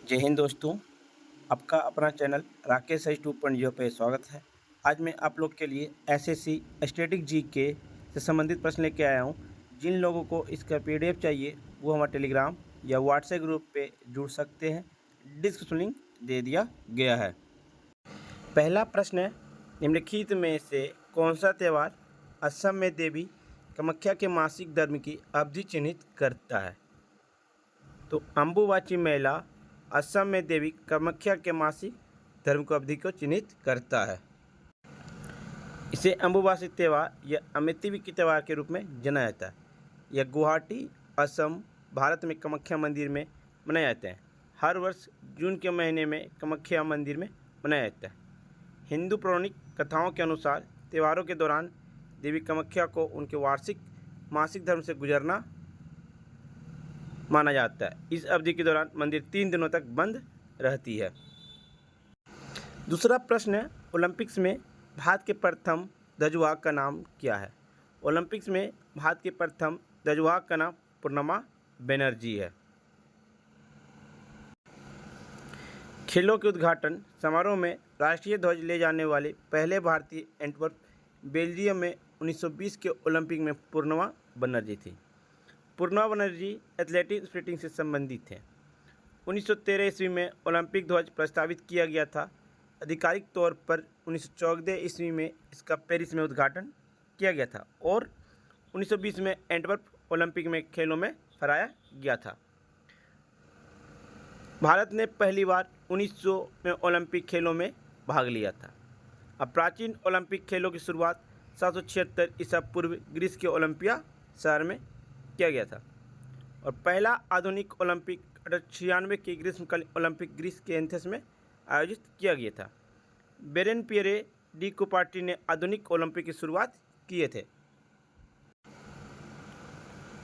जय हिंद दोस्तों। आपका अपना चैनल राकेश सच 2.0 पे स्वागत है। आज मैं आप लोग के लिए एसएससी स्टैटिक जीके से संबंधित प्रश्न लेके आया हूँ। जिन लोगों को इसका पीडीएफ चाहिए वो हमारे टेलीग्राम या व्हाट्सएप ग्रुप पे जुड़ सकते हैं। डिस्क्रिप्शन लिंक दे दिया गया है। पहला प्रश्न है, निम्नलिखित में से कौन सा त्यौहार असम में देवी कामाख्या के मासिक धर्म की अवधि चिन्हित करता है? तो अम्बुबाची मेला असम में देवी कामाख्या के मासिक धर्म को अवधि को चिन्हित करता है। इसे अम्बुबासी त्यौहार या अमितिवी के त्यौहार के रूप में जाना जाता है। यह गुवाहाटी असम भारत में कामाख्या मंदिर में मनाया जाता है। हर वर्ष जून के महीने में कामाख्या मंदिर में मनाया जाता है। हिंदू पौराणिक कथाओं के अनुसार त्योहारों के दौरान देवी कामाख्या को उनके वार्षिक मासिक धर्म से गुजरना माना जाता है। इस अवधि के दौरान मंदिर 3 दिनों तक बंद रहती है। दूसरा प्रश्न है, ओलंपिक्स में भारत के प्रथम ध्वजवाहक का नाम क्या है? ओलंपिक्स में भारत के प्रथम ध्वजवाहक का नाम पूर्णिमा बनर्जी है। खेलों के उद्घाटन समारोह में राष्ट्रीय ध्वज ले जाने वाले पहले भारतीय एंटवर्प बेल्जियम में 1920 के ओलंपिक में पूर्णिमा बनर्जी थी। पूर्णिमा बनर्जी एथलेटिक स्प्रिंटिंग से संबंधित है। 1913 ईस्वी में ओलंपिक ध्वज प्रस्तावित किया गया था। आधिकारिक तौर पर 1914 ईस्वी में इसका पेरिस में उद्घाटन किया गया था और 1920 में एंटवर्प ओलंपिक में खेलों में फहराया गया था। भारत ने पहली बार 1900 में ओलंपिक खेलों में भाग लिया था। अब प्राचीन ओलंपिक खेलों की शुरुआत 776 ईसा पूर्व ग्रीस के ओलंपिया शहर में किया गया था और पहला आधुनिक ओलंपिक 1896 के ग्रीष्मकालीन ओलंपिक ग्रीस के एथेंस में आयोजित किया गया था। बेरेन पियरे डी कुपार्टी ने आधुनिक ओलंपिक की शुरुआत किए थे।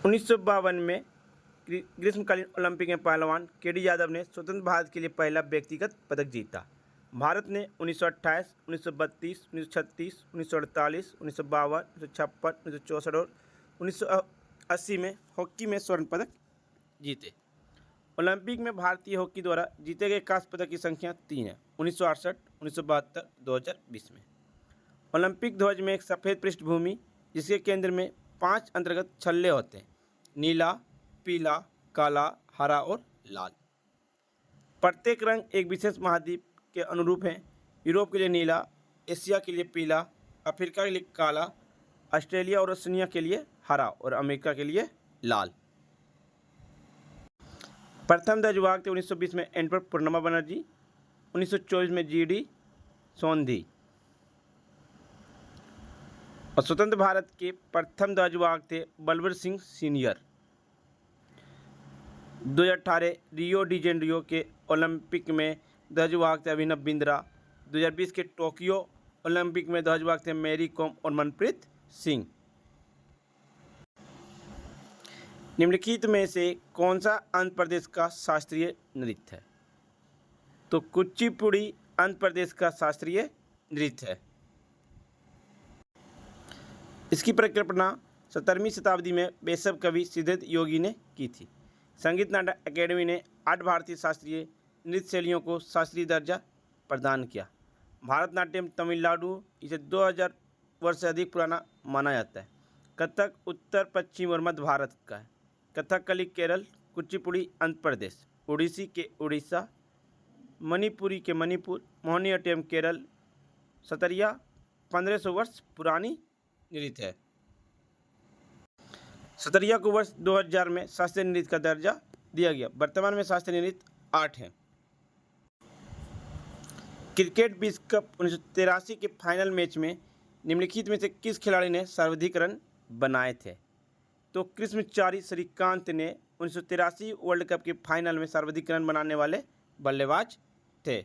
1952 में ग्रीष्मकालीन ओलंपिक में पहलवान केडी यादव ने स्वतंत्र भारत के लिए पहला व्यक्तिगत पदक जीता। भारत ने 1928, 1932, 1936, 1948, 1952, 1956, 1964 और 1980 में हॉकी में स्वर्ण पदक जीते। ओलंपिक में भारतीय हॉकी द्वारा जीते गए कांस्य पदक की संख्या 3 है, 1968, 1972, 2020 में। ओलंपिक ध्वज में एक सफ़ेद पृष्ठभूमि जिसके केंद्र में 5 अंतर्गत छल्ले होते हैं, नीला, पीला, काला, हरा और लाल। प्रत्येक रंग एक विशेष महाद्वीप के अनुरूप है। यूरोप के लिए नीला, एशिया के लिए पीला, अफ्रीका के लिए काला, ऑस्ट्रेलिया और ओशिनिया के लिए हरा और अमेरिका के लिए लाल। प्रथम ध्वजवाहक थे 1920 में एंटवर्प पूर्णिमा बनर्जी, 1924 में जीडी सोंधी और स्वतंत्र भारत के प्रथम ध्वजवाहक थे Balbir Singh senior. 2018 Rio de Janeiro के ओलंपिक में ध्वजवाहक थे अभिनव बिंद्रा। 2020 के टोक्यो ओलंपिक में ध्वजवाहक थे मैरी कॉम और मनप्रीत सिंह। निम्नलिखित में से कौन सा आंध्र प्रदेश का शास्त्रीय नृत्य है? तो कुचिपुड़ी आंध्र प्रदेश का शास्त्रीय नृत्य है। इसकी परिकल्पना 17वीं शताब्दी में वैष्णव कवि सिद्धेश्वर योगी ने की थी। संगीत नाटक अकेडमी ने 8 भारतीय शास्त्रीय नृत्य शैलियों को शास्त्रीय दर्जा प्रदान किया। भारतनाट्यम तमिलनाडु इसे 2000 वर्ष से अधिक पुराना माना जाता है। कथक उत्तर पश्चिम और मध्य भारत का है। कथकली केरल, कुचिपुड़ी आंध्र प्रदेश, ओडिसी के उड़ीसा, मणिपुरी के मणिपुर, मोहिनीअट्टम केरल। सतरिया 1500 वर्ष पुरानी नृत्य है। सतरिया को वर्ष 2000 में शास्त्रीय नृत्य का दर्जा दिया गया। वर्तमान में शास्त्रीय नृत्य 8 है। क्रिकेट विश्व कप 1983 के फाइनल मैच में निम्नलिखित में से किस खिलाड़ी ने सर्वाधिक रन बनाए थे? तो कृष्णचारी श्रीकांत ने 1983 वर्ल्ड कप के फाइनल में सर्वाधिक रन बनाने वाले बल्लेबाज थे।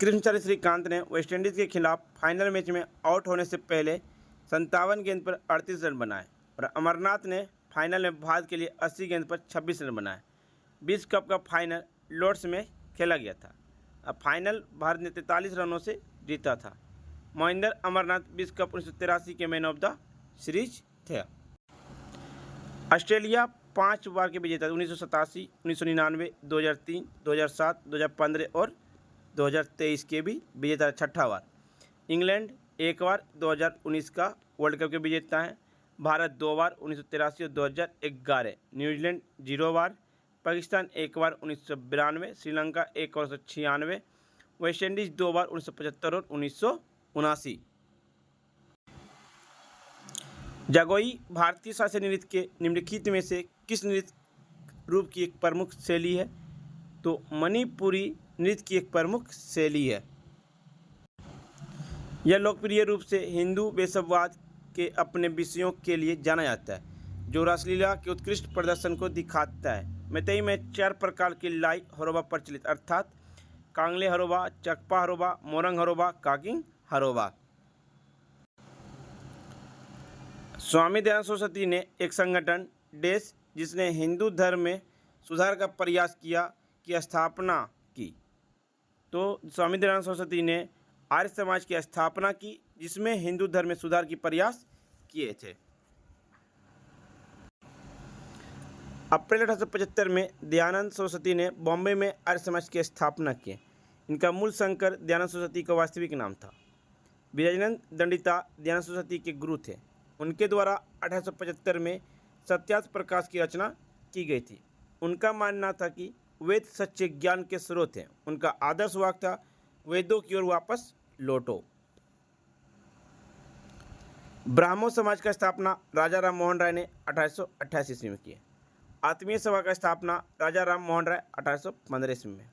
कृष्णचारी श्रीकांत ने वेस्टइंडीज़ के खिलाफ फाइनल मैच में आउट होने से पहले 57 गेंद पर 38 रन बनाए और अमरनाथ ने फाइनल में भारत के लिए 80 गेंद पर 26 रन बनाए। विश्व कप का फाइनल लॉर्ड्स में खेला गया था। अब फाइनल भारत ने 43 रनों से जीता था। महेंद्र अमरनाथ विश्व कप 1983 के मैन ऑफ द सीरीज थे। ऑस्ट्रेलिया 5 बार के विजेता 1987, 1999, 2003, 2007, 2015 और 2023 के भी विजेता, छठा बार। इंग्लैंड एक बार 2019 का वर्ल्ड कप के विजेता हैं। भारत 2 बार 1983 और 2011। न्यूजीलैंड 0 बार। पाकिस्तान एक बार 1992। श्रीलंका एक बार 1996। वेस्ट इंडीज 2 बार 1975 और 1979। जागोई भारतीय शास्त्रीय नृत्य के निम्नलिखित में से किस नृत्य रूप की एक प्रमुख शैली है? तो मणिपुरी नृत्य की एक प्रमुख शैली है। यह लोकप्रिय रूप से हिंदू वैष्णववाद के अपने विषयों के लिए जाना जाता है, जो रासलीला के उत्कृष्ट प्रदर्शन को दिखाता है। मैतेई में 4 प्रकार के लाई हरोबा प्रचलित, अर्थात कांगले हरोबा, चकपा हरोबा, मोरंग हरोबा, काकिंग हरोबा। स्वामी दयानंद सरस्वती ने एक संगठन देश जिसने हिंदू धर्म में सुधार का प्रयास किया की स्थापना की। तो स्वामी दयानंद सरस्वती ने आर्य समाज की स्थापना की, जिसमें हिंदू धर्म में सुधार की प्रयास किए थे। अप्रैल 1875 में दयानंद सरस्वती ने बॉम्बे में आर्य समाज की स्थापना की। इनका मूल शंकर दयानंद सरस्वती का वास्तविक नाम था। विराजानंद दंडिता दयानंद सरस्वती के गुरु थे। उनके द्वारा 1875 में सत्यार्थ प्रकाश की रचना की गई थी। उनका मानना था कि वेद सच्चे ज्ञान के स्रोत हैं। उनका आदर्श वाक्य था, वेदों की ओर वापस लौटो। ब्राह्मण समाज का स्थापना राजा राम मोहन राय ने 1888 ईस्वी में की। आत्मीय सभा का स्थापना राजा राम मोहन राय 1815 ईस्वी में।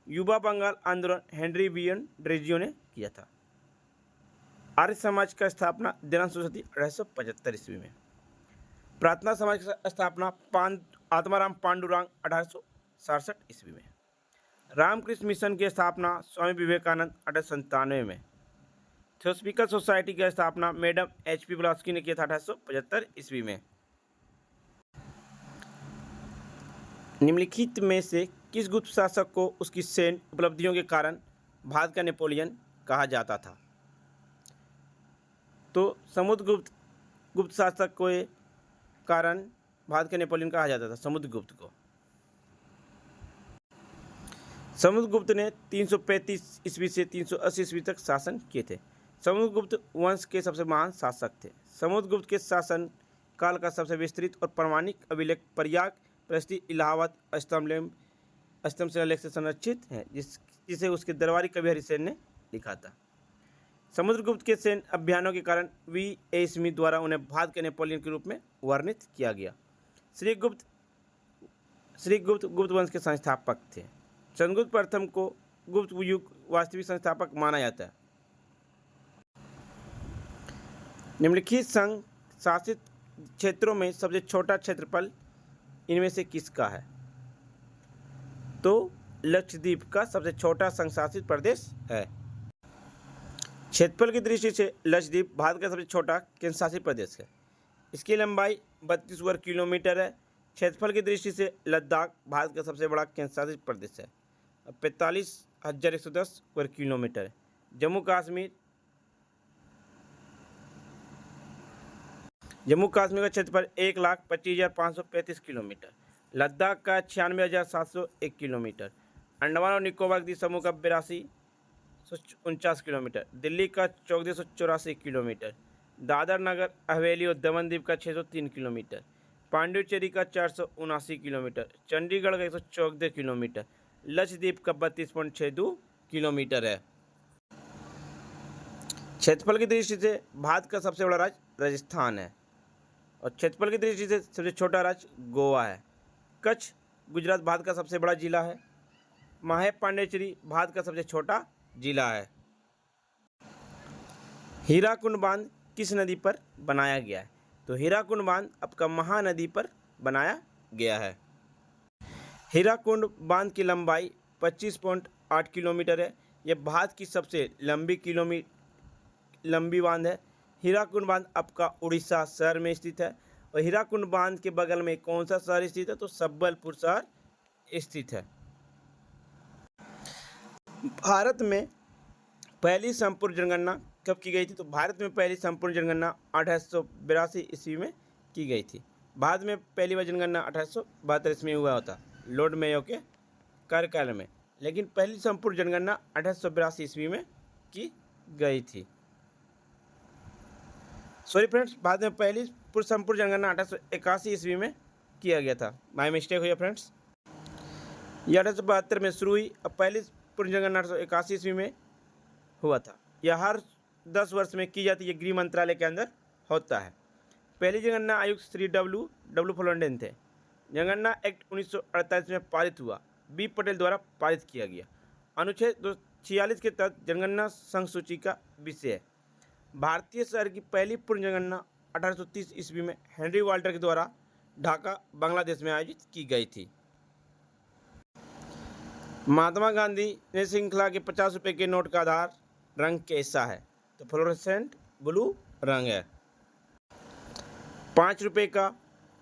युवा बंगाल आंदोलन हेनरी विलियम ड्रेजियो ने किया था। आर्य समाज का स्थापना दयानंद सरस्वती 1875 ईस्वी में। प्रार्थना समाज की स्थापना आत्माराम पांडुरंग 1867 ईस्वी में। रामकृष्ण मिशन की स्थापना स्वामी विवेकानंद 1897 में। थियोसॉफिकल सोसाइटी की स्थापना मैडम HP ब्लॉस्की ने किया था 1875 ईस्वी में। निम्नलिखित में से किस गुप्त शासक को उसकी सैन्य उपलब्धियों के कारण भारत का नेपोलियन कहा जाता था? तो समुद्रगुप्त गुप्त शासक के कारण भारत का नेपोलियन कहा जाता था, समुद्रगुप्त को। समुद्रगुप्त ने 335 ईस्वी से 380 ईस्वी तक शासन किए थे। समुद्रगुप्त वंश के सबसे महान शासक थे। समुद्रगुप्त के शासन काल का सबसे विस्तृत और प्रामाणिक अभिलेख प्रयाग प्रस्ती इलाहाबाद स्तंभ शिलालेख से संरक्षित है, जिसे उसके दरबारी कवि हरिसेन ने लिखा था। समुद्रगुप्त के सैन्य अभियानों के कारण V.A. स्मिथ द्वारा उन्हें भारत के नेपोलियन के रूप में वर्णित किया गया। श्रीगुप्त गुप्त वंश के संस्थापक थे। चंद्रगुप्त प्रथम को गुप्त युग वास्तविक संस्थापक माना जाता है। निम्नलिखित संघ शासित क्षेत्रों में सबसे छोटा क्षेत्रफल इनमें से किसका है? तो लक्षद्वीप का सबसे छोटा संघ शासित प्रदेश है। क्षेत्रफल की दृष्टि से लक्षद्वीप भारत का सबसे छोटा केंद्र शासित प्रदेश है। इसकी लंबाई 32 वर्ग किलोमीटर है। क्षेत्रफल की दृष्टि से लद्दाख भारत का सबसे बड़ा केंद्र शासित प्रदेश है, 45,110 वर्ग किलोमीटर है। जम्मू कश्मीर का क्षेत्रफल 1,25,535 किलोमीटर। लद्दाख का 96,701 किलोमीटर। अंडमान और निकोबार द्वीप समूह का 8249 किलोमीटर। दिल्ली का 1484 किलोमीटर। दादर नगर हवेली और दमन द्वीप का 603 किलोमीटर। पांडिचेरी का 479 किलोमीटर। चंडीगढ़ का 114 किलोमीटर। लक्षद्वीप का 32.62 किलोमीटर है। क्षेत्रफल की दृष्टि से भारत का सबसे बड़ा राज्य राजस्थान है और क्षेत्रफल की दृष्टि से सबसे छोटा राज्य गोवा है। कच्छ गुजरात भारत का सबसे बड़ा जिला है। माहे पांडिचेरी भारत का सबसे छोटा जिला है। हीराकुंड बांध किस नदी पर बनाया गया है? तो हीराकुंड बांध आपका महानदी पर बनाया गया है। हीराकुंड बांध की लंबाई 25.8 किलोमीटर है। यह भारत की सबसे लंबी बांध है। हीराकुंड बांध आपका उड़ीसा शहर में स्थित है और हीराकुंड बांध के बगल में कौन सा शहर स्थित है? तो संबलपुर शहर स्थित है। भारत में पहली संपूर्ण जनगणना कब की गई थी? तो भारत में पहली संपूर्ण जनगणना 1882 ईस्वी में की गई थी। बाद में पहली बार जनगणना 1872 ईस्वी में हुआ होता लॉर्ड मेयो के कार्यकाल में, लेकिन पहली संपूर्ण जनगणना 1882 ईस्वी में की गई थी। सॉरी फ्रेंड्स, बाद में पहली संपूर्ण जनगणना 1881 ईस्वी में किया गया था। माय मिस्टेक हुई है फ्रेंड्स। यह 1872 में शुरू हुई, अब पहली पूर्ण जनगणना 1881 ईस्वी में हुआ था। यह हर 10 वर्ष में की जाती है, गृह मंत्रालय के अंदर होता है। पहली जनगणना आयुक्त श्री डब्ल्यू फ्लोंडेन थे। जनगणना एक्ट 1948 में पारित हुआ, बी पटेल द्वारा पारित किया गया। अनुच्छेद 246 के तहत जनगणना संघ सूची का विषय है। भारतीय शहर की पहली पूर्ण जनगणना 1830 ईस्वी में हेनरी वाल्टर के द्वारा ढाका, बांग्लादेश में आयोजित की गई थी। महात्मा गांधी ने श्रृंखला के 50 रुपये के नोट का आधार रंग कैसा है? तो फ्लोरोसेंट ब्लू रंग है। 5 रुपये का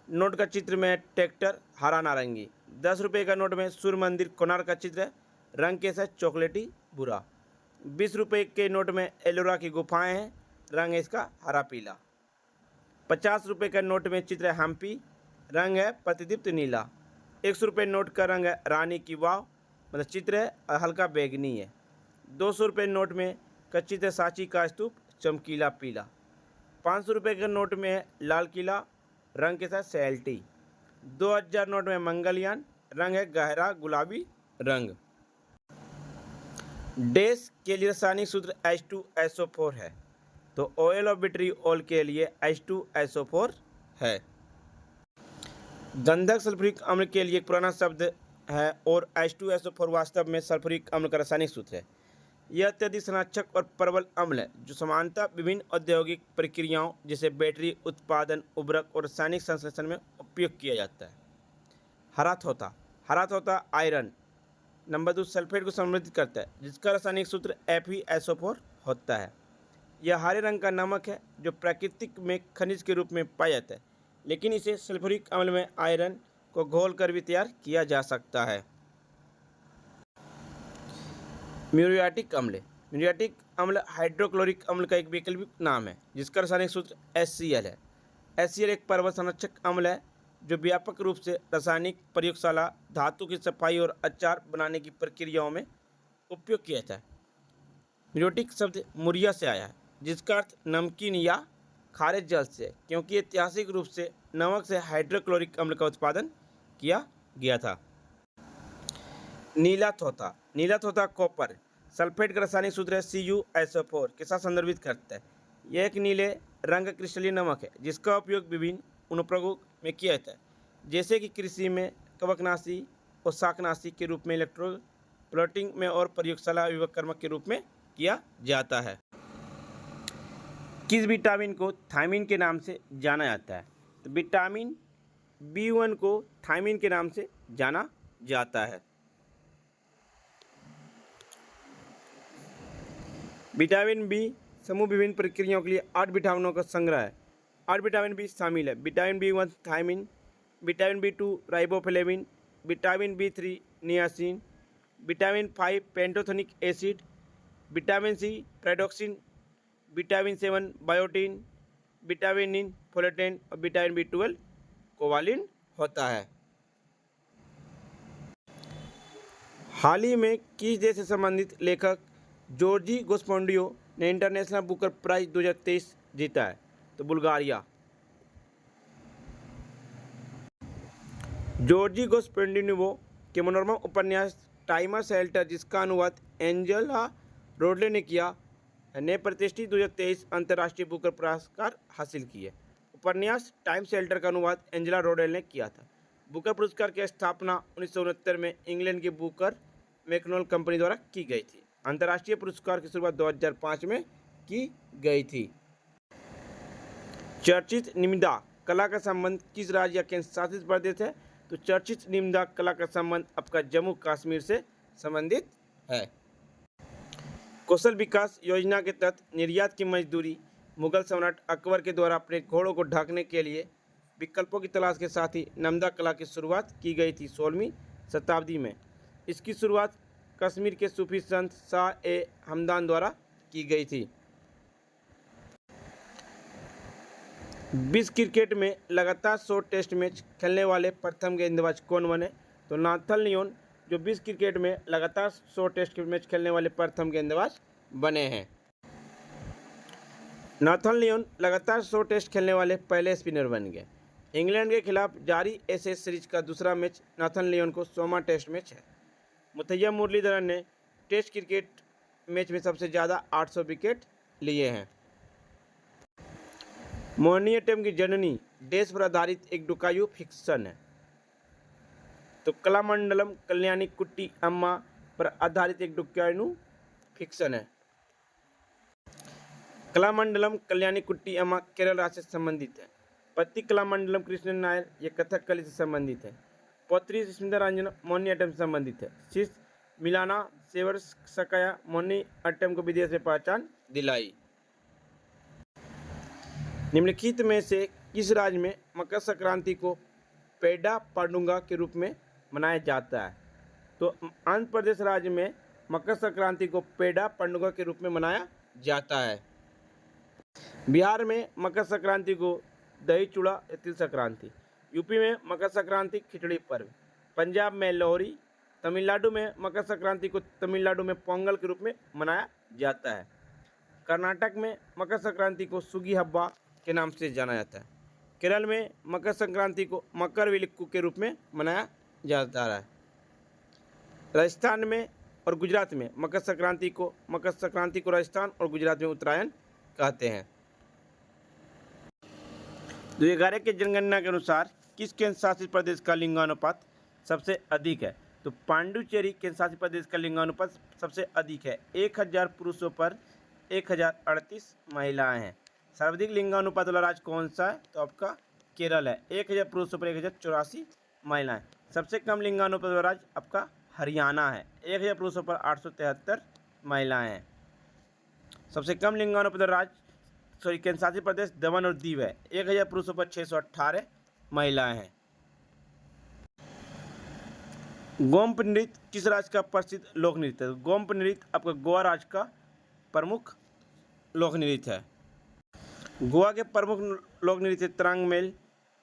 नोट का चित्र में ट्रैक्टर हरा नारंगी। 10 रुपये का नोट में सूर्य मंदिर कोणार्क का चित्र है, रंग कैसा है? चॉकलेटी भूरा। 20 रुपये के नोट में एलोरा की गुफाएं हैं, रंग है इसका हरा पीला। 50 रुपये का नोट में चित्र है हम्पी, रंग है प्रतिदीप्त नीला। 100 रुपये नोट का रंग है रानी की वाव, मतलब चित्र है हल्का बैगनी है। 200 रुपये नोट में का चित्र है सांची का स्तूप, चमकीला पीला। 500 रुपये के नोट में है लाल किला, रंग के साथ सैल्टी। 2000 नोट में मंगलयान, रंग है गहरा गुलाबी रंग। डैश के लिए रासायनिक सूत्र H2SO4 है, तो ऑयल ऑफ विट्रियोल के लिए H2SO4 है। गंधक सल्फ्यूरिक अम्ल के लिए एक पुराना शब्द है और H2SO4 वास्तव में सल्फ्यूरिक अम्ल का रासायनिक सूत्र है। यह अत्यधिक संरक्षक और प्रबल अम्ल है जो सामान्यतः विभिन्न औद्योगिक प्रक्रियाओं जैसे बैटरी उत्पादन, उर्वरक और रासायनिक संश्लेषण में उपयोग किया जाता है। हरा तोता आयरन नंबर 2 सल्फेट को समृद्ध करता है, जिसका रासायनिक सूत्र FeSO4 होता है। यह हरे रंग का नमक है जो प्राकृतिक में खनिज के रूप में पाया जाता है, लेकिन इसे सल्फ्यूरिक अम्ल में आयरन को घोल कर भी तैयार किया जा सकता है। म्यूरियाटिक अम्ल हाइड्रोक्लोरिक अम्ल का एक वैकल्पिक नाम है, जिसका रासायनिक सूत्र HCl है। HCl एक परवल संरक्षक अम्ल है जो व्यापक रूप से रासायनिक प्रयोगशाला, धातु की सफाई और अचार बनाने की प्रक्रियाओं में उपयोग किया जाता है। म्यूरियाटिक शब्द मुरिया से आया है, जिसका अर्थ नमकीन या खारे जल से है, क्योंकि ऐतिहासिक रूप से नमक से हाइड्रोक्लोरिक अम्ल का उत्पादन किया गया था। नीला तोता कॉपर सल्फेट का रासायनिक सूत्र है CuSO4 के साथ संदर्भित करता है। यह एक नीले रंग का क्रिस्टलीय नमक है जिसका उपयोग विभिन्न अनुप्रयोगों में किया जाता है, जैसे कि कृषि में, कवकनाशी और शाकनाशी के रूप में, इलेक्ट्रोप्लेटिंग में और प्रयोगशाला विवर्तक के रूप में किया जाता है। किस विटामिन को थायमिन के नाम से जाना जाता है? तो विटामिन B1 को थायमिन के नाम से जाना जाता है। विटामिन बी समूह विभिन्न प्रक्रियाओं के लिए 8 विटामिनों का संग्रह है। 8 विटामिन बी शामिल है: vitamin B1 thiamine, vitamin B2 riboflavin, vitamin B3 niacin, vitamin 5 pantothenic acid, vitamin C pyridoxine, vitamin 7 biotin, vitamin इन फोलेटेन और विटामिन B12 कोवालिन होता है। हाल ही में किस देश से संबंधित लेखक जॉर्जी गोस्पोंडियो ने इंटरनेशनल बुकर प्राइज 2023 जीता है? तो बुल्गारिया। जॉर्जी गोस्पोंडियो के मनोरमा उपन्यास टाइमर शेल्टर, जिसका अनुवाद एंजेला रोडले ने किया, ने प्रतिष्ठित 2023 अंतर्राष्ट्रीय बुकर पुरस्कार हासिल किए। उपन्यास टाइम शेल्टर का अनुवाद एंजेला रोडेल ने किया था। बुकर पुरस्कार की स्थापना 1969 में इंग्लैंड की बुकर मैकनोल कंपनी द्वारा की गई थी। अंतर्राष्ट्रीय पुरस्कार की शुरुआत 2005 में की गई थी। चर्चित निम्दा कला का संबंध किस राज्य या केंद्र शासित प्रदेश है? तो चर्चित निम्दा कला का संबंध आपका जम्मू कश्मीर से संबंधित है। कौशल विकास योजना के तहत निर्यात की मजदूरी मुगल सम्राट अकबर के द्वारा अपने घोड़ों को ढकने के लिए विकल्पों की तलाश के साथ ही नम्दा कला की शुरुआत की गई थी 16वीं शताब्दी में। इसकी शुरुआत कश्मीर के सूफी संत शाह-ए-हमदान द्वारा की गई थी। विश्व क्रिकेट में लगातार 100 टेस्ट मैच खेलने वाले प्रथम गेंदबाज कौन बने? तो नाथन लियोन जो विश्व क्रिकेट में लगातार 100 टेस्ट मैच खेलने वाले प्रथम गेंदबाज बने हैं। नाथन लियोन लगातार 100 टेस्ट खेलने वाले पहले स्पिनर बन गए। इंग्लैंड के खिलाफ जारी एशेज सीरीज का दूसरा मैच नाथन लियोन को 100वां टेस्ट मैच है। मुथैया मुरलीधरन ने टेस्ट क्रिकेट मैच में सबसे ज़्यादा 800 विकेट लिए हैं। मोहिनीअट्टम की जननी देश पर आधारित एक डुकायु फिक्शन है। तो कलामंडलम कल्याणी कुट्टी अम्मा पर आधारित एक डुकायु फिक्शन है। कलामंडलम कल्याणी कुट्टी अम्मा केरल राज्य से संबंधित है। पति कलामंडलम कृष्ण नायर ये कथकली से संबंधित है। पौत्री स्मिता रंजन मोहिनीअट्टम से संबंधित है। शिष्य मिलाना सेवर्सकाया मोहिनीअट्टम को विदेश में पहचान दिलाई। निम्नलिखित में से किस राज्य में मकर संक्रांति को पेडा पंडुगा के रूप में मनाया जाता है? तो आंध्र प्रदेश राज्य में मकर संक्रांति को पेडा पंडुगा के रूप में मनाया जाता है। बिहार में मकर संक्रांति को दही चूड़ा या तिल संक्रांति, यूपी में मकर संक्रांति खिचड़ी पर्व, पंजाब में लोहरी, तमिलनाडु में मकर संक्रांति को तमिलनाडु में पोंगल के रूप में मनाया जाता है। कर्नाटक में मकर संक्रांति को सुगी हब्बा के नाम से जाना जाता है। केरल में मकर संक्रांति को मकर विलक्कू के रूप में मनाया जाता है। राजस्थान में और गुजरात में मकर संक्रांति को राजस्थान और गुजरात में उत्तरायण कहते हैं। 2011 के जनगणना के अनुसार किस केंद्र शासित प्रदेश का लिंगानुपात सबसे अधिक है? तो पांडुचेरी केंद्र शासित प्रदेश का लिंगानुपात सबसे अधिक है। 1000 पुरुषों पर 1038 महिलाएं हैं। सर्वाधिक लिंगानुपात वाला राज्य कौन सा है? तो आपका केरल है। 1000 पुरुषों पर 1084 महिलाएं। सबसे कम लिंगानुपात वाला राज्य आपका हरियाणा है। 1000 पुरुषों पर 873 महिलाएं हैं। सबसे कम लिंगानुपात वाला राज्य केंद्र शासित प्रदेश दमन और दीव है। 1000 पुरुषों पर 618 महिलाएं हैं। गोम्प नृत्य किस राज्य का प्रसिद्ध लोक नृत्य है? गोम्प नृत्य आपका गोवा राज्य का प्रमुख लोक नृत्य है। गोवा के प्रमुख लोक नृत्य तरंगमेल,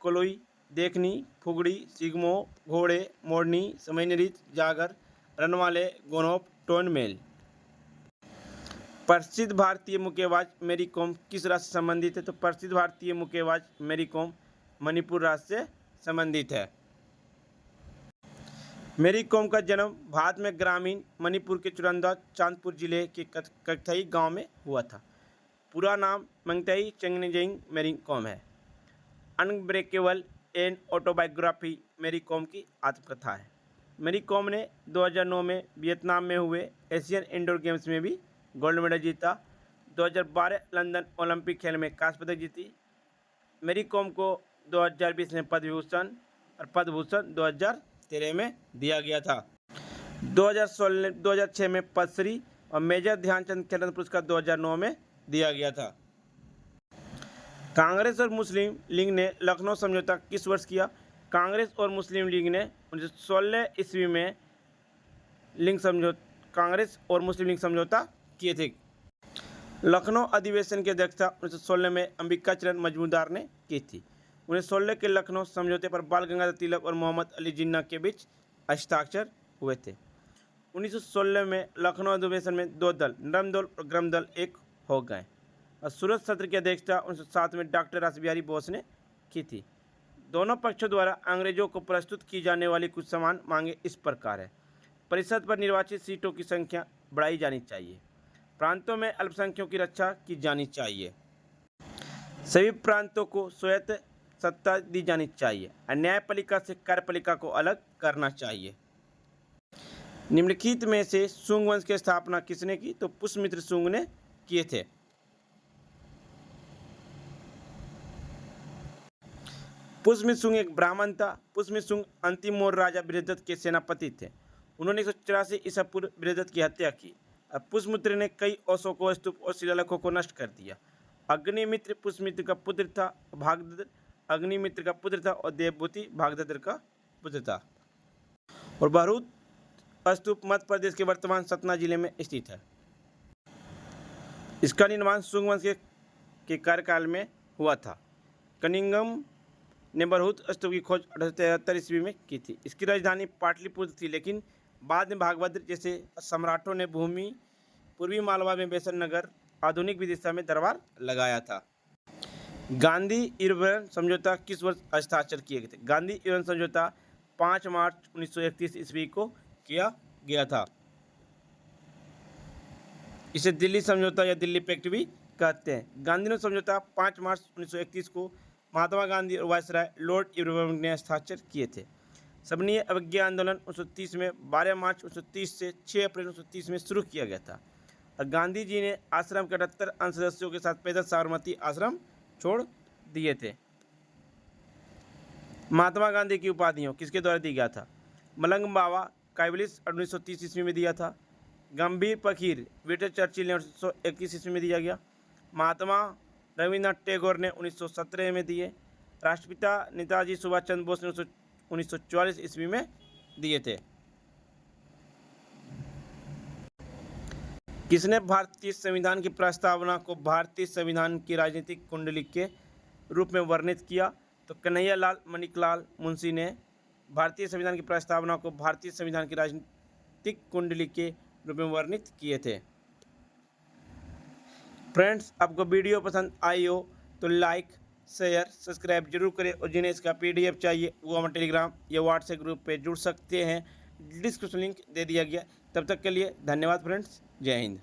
कोलोई, देखनी, फुगड़ी, सिगमो, घोड़े, मोरनी, समय नृत्य, जागर, रनवाले, गोनोप, टोनमेल। प्रसिद्ध भारतीय मुक्केबाज मेरी कॉम किस राज्य से संबंधित है? तो प्रसिद्ध भारतीय मुक्केबाज मेरी कॉम मणिपुर राज्य से संबंधित है। मेरी कॉम का जन्म भारत में ग्रामीण मणिपुर के चुरंदा चांदपुर जिले के कथई गांव में हुआ था। पूरा नाम मंगतई चंगनेजिंग मेरी कॉम है। अनब्रेकेबल एन ऑटोबायोग्राफी मेरी कॉम की आत्मकथा है। मेरी कॉम ने 2009 में वियतनाम में हुए एशियन इंडोर गेम्स में भी गोल्ड मेडल जीता। 2012 लंदन ओलंपिक खेल में कांस्य पदक जीती। मेरी कॉम को 2020 में पद्म विभूषण और पद्म भूषण 2013 में दिया गया था। 2006 में पद्मश्री और मेजर ध्यानचंद खेल रत्न पुरस्कार 2009 में दिया गया था। कांग्रेस और मुस्लिम लीग ने लखनऊ समझौता किस वर्ष किया? कांग्रेस और मुस्लिम लीग ने 1916 ईस्वी में कांग्रेस और मुस्लिम लीग समझौता किए थे। लखनऊ अधिवेशन की अध्यक्षता 1916 में अंबिकाचरण मजमूदार ने की थी। 1916 के लखनऊ समझौते पर बाल गंगाधर तिलक और मोहम्मद अली जिन्ना के बीच हस्ताक्षर हुए थे। 1916 में लखनऊ अधिवेशन में दो दल, नरम दल और गर्म दल, एक हो गए। और सूरत सत्र की अध्यक्षता 1907 में डॉक्टर रासबिहारी बोस ने की थी। दोनों पक्षों द्वारा अंग्रेजों को प्रस्तुत की जाने वाली कुछ समान मांगे इस प्रकार है। परिषद पर निर्वाचित सीटों की संख्या बढ़ाई जानी चाहिए। प्रांतों में अल्पसंख्यकों की रक्षा की जानी चाहिए। सभी प्रांतों को स्वायत्त सत्ता दी जानी चाहिए। न्यायपालिका से कार्यपालिका को अलग करना चाहिए। निम्नलिखित में से शुंग वंश की स्थापना किसने की? तो पुष्यमित्र शुंग ने किए थे। पुष्यमित्र शुंग एक ब्राह्मण था। पुष्यमित्र शुंग अंतिम मौर्य राजा बृहद्रथ के सेनापति थे। उन्होंने 184 ईसा पूर्व बृहद्रथ की हत्या की। पुष्यमित्र ने कई अशोकों, स्तूप और शिलालेखों को नष्ट कर दिया। अग्निमित्र पुष्यमित्र का पुत्र था। भागदत्त अग्निमित्र का पुत्र था और देवभूति भागदत्त का पुत्र था। और बहरूद स्तूप मध्य प्रदेश के वर्तमान सतना जिले में स्थित है। इसका निर्माण शुंग वंश के कार्यकाल में हुआ था। कनिंगम ने बरहुत स्तूप की खोज 1873 ईस्वी में की थी। इसकी राजधानी पाटलिपुत्र थी, लेकिन बाद में भागभद्र जैसे सम्राटों ने भूमि पूर्वी मालवा में बेसन नगर आधुनिक विदिशा में दरबार लगाया था। गांधी इरविन समझौता किस वर्ष हस्ताक्षर किए गए थे? गांधी इरविन समझौता 5 मार्च 1931 ईस्वी को किया गया था। इसे दिल्ली समझौता या दिल्ली पैक्ट भी कहते हैं। गांधीनगर समझौता 5 मार्च 1931 को महात्मा गांधी और वायसराय लॉर्ड इरविन ने हस्ताक्षर किए थे। सबनीय अवज्ञा आंदोलन 1930 में 12 मार्च 1930 से 6 अप्रैल 1930 में शुरू किया गया था और गांधी जी ने आश्रम के 78 अन्य सदस्यों के साथ पैदल साबरमती आश्रम छोड़ दिए थे। महात्मा गांधी की उपाधियों किसके द्वारा दी गया था? मलंग बाबा काइवलिस 1930 ईस्वी में दिया था। गंभीर फकीर विंस्टन चर्चिल ने 1931 ईस्वी में दिया गया। महात्मा रविन्द्रनाथ टैगोर ने 1917 में दिए। राष्ट्रपिता नेताजी सुभाष चंद्र बोस ने 1944 ईस्वी में दिए थे। किसने भारतीय संविधान की प्रस्तावना को भारतीय संविधान की राजनीतिक कुंडली के रूप में वर्णित किया? तो कन्हैया लाल माणिकलाल मुंशी ने भारतीय संविधान की प्रस्तावना को भारतीय संविधान की राजनीतिक कुंडली के रूप में वर्णित किए थे। फ्रेंड्स, आपको वीडियो पसंद आई हो तो लाइक, शेयर, सब्सक्राइब जरूर करें और जिन्हें इसका PDF चाहिए वो हमारे टेलीग्राम या व्हाट्सएप ग्रुप पे जुड़ सकते हैं। डिस्क्रिप्शन लिंक दे दिया गया। तब तक के लिए धन्यवाद फ्रेंड्स। जय हिंद।